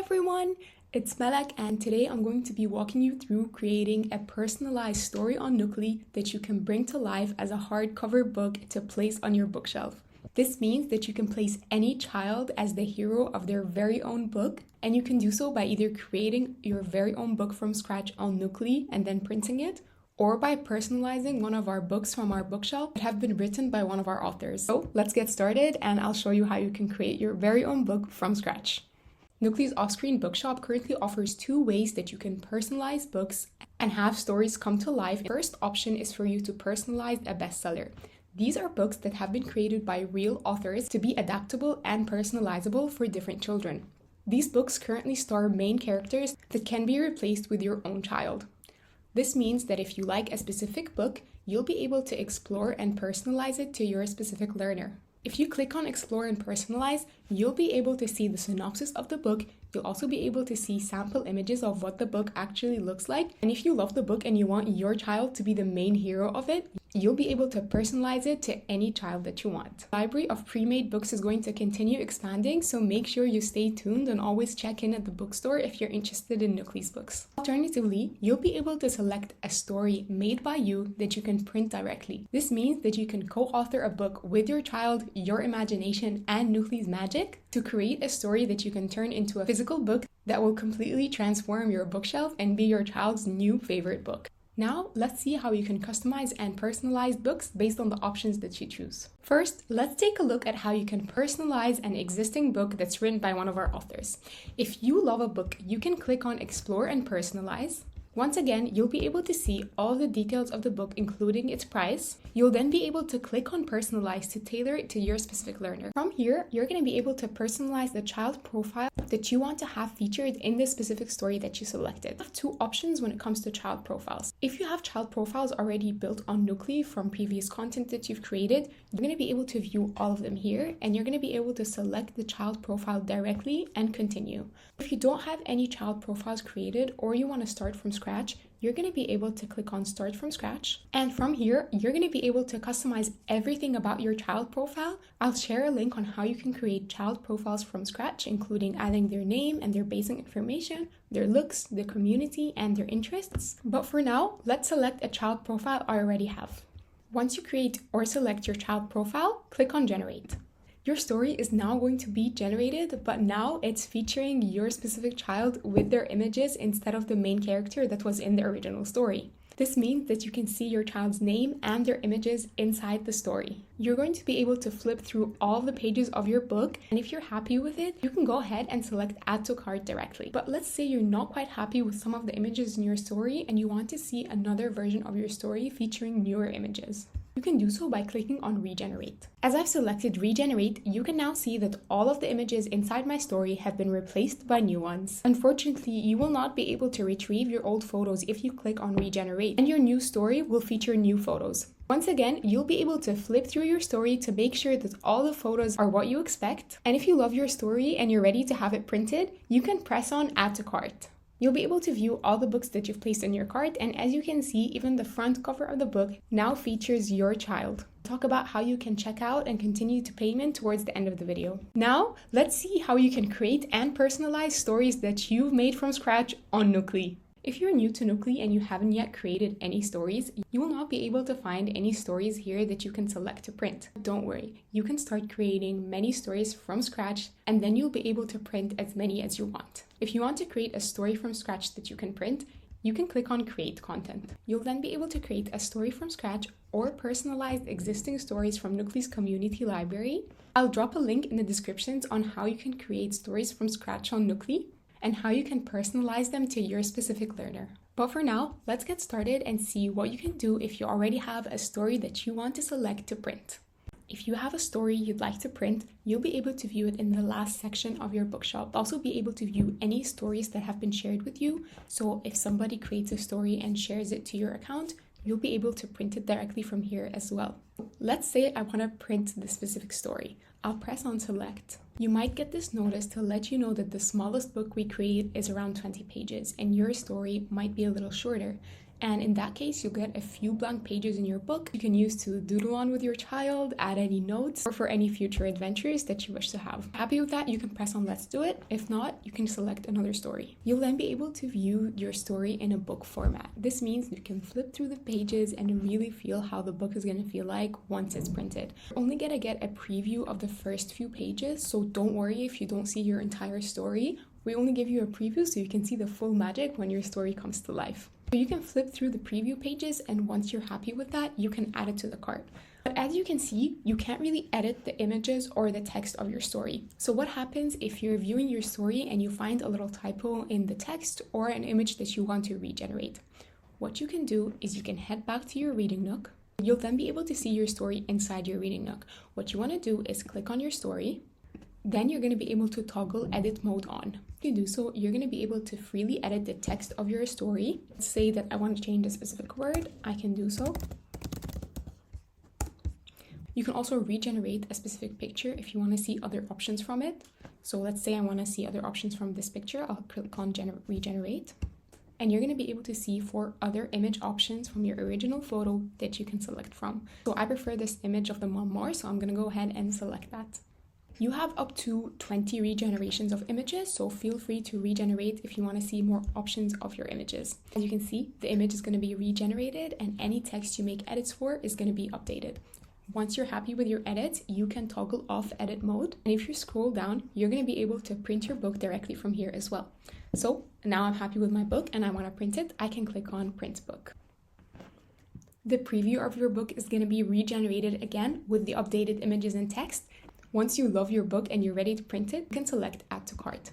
everyone, it's Melek and today I'm going to be walking you through creating a personalized story on Nookly that you can bring to life as a hardcover book to place on your bookshelf. This means that you can place any child as the hero of their very own book, and you can do so by either creating your very own book from scratch on Nookly and then printing it, or by personalizing one of our books from our bookshelf that have been written by one of our authors. So let's get started and I'll show you how you can create your very own book from scratch. Nookly's off-screen bookshop currently offers two ways that you can personalize books and have stories come to life. The first option is for you to personalize a bestseller. These are books that have been created by real authors to be adaptable and personalizable for different children. These books currently star main characters that can be replaced with your own child. This means that if you like a specific book, you'll be able to explore and personalize it to your specific learner. If you click on Explore and Personalize, you'll be able to see the synopsis of the book. You'll also be able to see sample images of what the book actually looks like. And if you love the book and you want your child to be the main hero of it, you'll be able to personalize it to any child that you want. The library of pre-made books is going to continue expanding, so make sure you stay tuned and always check in at the bookstore if you're interested in Nookly's books. Alternatively, you'll be able to select a story made by you that you can print directly. This means that you can co-author a book with your child, your imagination, and Nookly's magic to create a story that you can turn into a physical book that will completely transform your bookshelf and be your child's new favorite book. Now, let's see how you can customize and personalize books based on the options that you choose. First, let's take a look at how you can personalize an existing book that's written by one of our authors. If you love a book, you can click on Explore and Personalize. Once again, you'll be able to see all the details of the book, including its price. You'll then be able to click on Personalize to tailor it to your specific learner. From here, you're going to be able to personalize the child profile that you want to have featured in the specific story that you selected. You have two options when it comes to child profiles. If you have child profiles already built on Nookly from previous content that you've created, you're going to be able to view all of them here, and you're going to be able to select the child profile directly and continue. If you don't have any child profiles created or you want to start from scratch, you're going to be able to click on Start from Scratch. And from here, you're going to be able to customize everything about your child profile. I'll share a link on how you can create child profiles from scratch, including adding their name and their basic information, their looks, their community, and their interests. But for now, let's select a child profile I already have. Once you create or select your child profile, click on Generate. Your story is now going to be generated, but now it's featuring your specific child with their images instead of the main character that was in the original story. This means that you can see your child's name and their images inside the story. You're going to be able to flip through all the pages of your book, and if you're happy with it, you can go ahead and select Add to Cart directly. But let's say you're not quite happy with some of the images in your story and you want to see another version of your story featuring newer images. You can do so by clicking on Regenerate. As I've selected Regenerate, you can now see that all of the images inside my story have been replaced by new ones. Unfortunately, you will not be able to retrieve your old photos if you click on Regenerate, and your new story will feature new photos. Once again, you'll be able to flip through your story to make sure that all the photos are what you expect. And if you love your story and you're ready to have it printed, you can press on Add to Cart. You'll be able to view all the books that you've placed in your cart, and as you can see, even the front cover of the book now features your child. We'll talk about how you can check out and continue to payment towards the end of the video. Now, let's see how you can create and personalize stories that you've made from scratch on Nookly. If you're new to Nookly and you haven't yet created any stories, you will not be able to find any stories here that you can select to print. Don't worry, you can start creating many stories from scratch and then you'll be able to print as many as you want. If you want to create a story from scratch that you can print, you can click on Create Content. You'll then be able to create a story from scratch or personalize existing stories from Nookly's community library. I'll drop a link in the descriptions on how you can create stories from scratch on Nookly and how you can personalize them to your specific learner. But for now, let's get started and see what you can do if you already have a story that you want to select to print. If you have a story you'd like to print, you'll be able to view it in the last section of your bookshop. Also be able to view any stories that have been shared with you. So if somebody creates a story and shares it to your account, you'll be able to print it directly from here as well. Let's say I want to print this specific story. I'll press on Select. You might get this notice to let you know that the smallest book we create is around 20 pages and your story might be a little shorter. And in that case, you'll get a few blank pages in your book you can use to doodle on with your child, add any notes, or for any future adventures that you wish to have. Happy with that, you can press on let's do it. If not, you can select another story. You'll then be able to view your story in a book format. This means you can flip through the pages and really feel how the book is going to feel like once it's printed. You're only going to get a preview of the first few pages, so don't worry if you don't see your entire story. We only give you a preview so you can see the full magic when your story comes to life. So you can flip through the preview pages, and once you're happy with that, you can add it to the cart. But as you can see, you can't really edit the images or the text of your story. So what happens if you're viewing your story and you find a little typo in the text or an image that you want to regenerate? What you can do is you can head back to your reading nook. You'll then be able to see your story inside your reading nook. What you want to do is click on your story. Then you're going to be able to toggle edit mode on. If you do so, you're going to be able to freely edit the text of your story. Let's say that I want to change a specific word. I can do so. You can also regenerate a specific picture if you want to see other options from it. So let's say I want to see other options from this picture. I'll click on regenerate. And you're going to be able to see 4 other image options from your original photo that you can select from. So I prefer this image of the mom more, so I'm going to go ahead and select that. You have up to 20 regenerations of images, so feel free to regenerate if you want to see more options of your images. As you can see, the image is going to be regenerated and any text you make edits for is going to be updated. Once you're happy with your edits, you can toggle off edit mode. And if you scroll down, you're going to be able to print your book directly from here as well. So now I'm happy with my book and I want to print it. I can click on print book. The preview of your book is going to be regenerated again with the updated images and text. Once you love your book and you're ready to print it, you can select add to cart.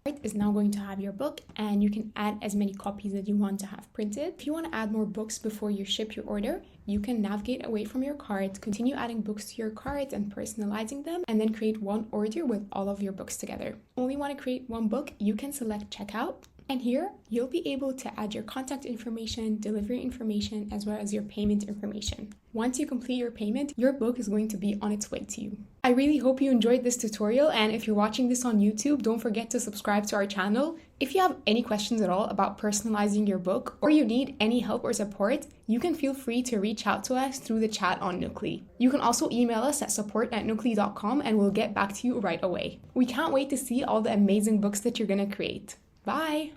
Cart is now going to have your book and you can add as many copies as you want to have printed. If you want to add more books before you ship your order, you can navigate away from your cart, continue adding books to your cart and personalizing them, and then create one order with all of your books together. Only want to create one book, you can select checkout. And here, you'll be able to add your contact information, delivery information, as well as your payment information. Once you complete your payment, your book is going to be on its way to you. I really hope you enjoyed this tutorial, and if you're watching this on YouTube, don't forget to subscribe to our channel. If you have any questions at all about personalizing your book, or you need any help or support, you can feel free to reach out to us through the chat on Nookly. You can also email us at support@nookly.com and we'll get back to you right away. We can't wait to see all the amazing books that you're going to create. Bye!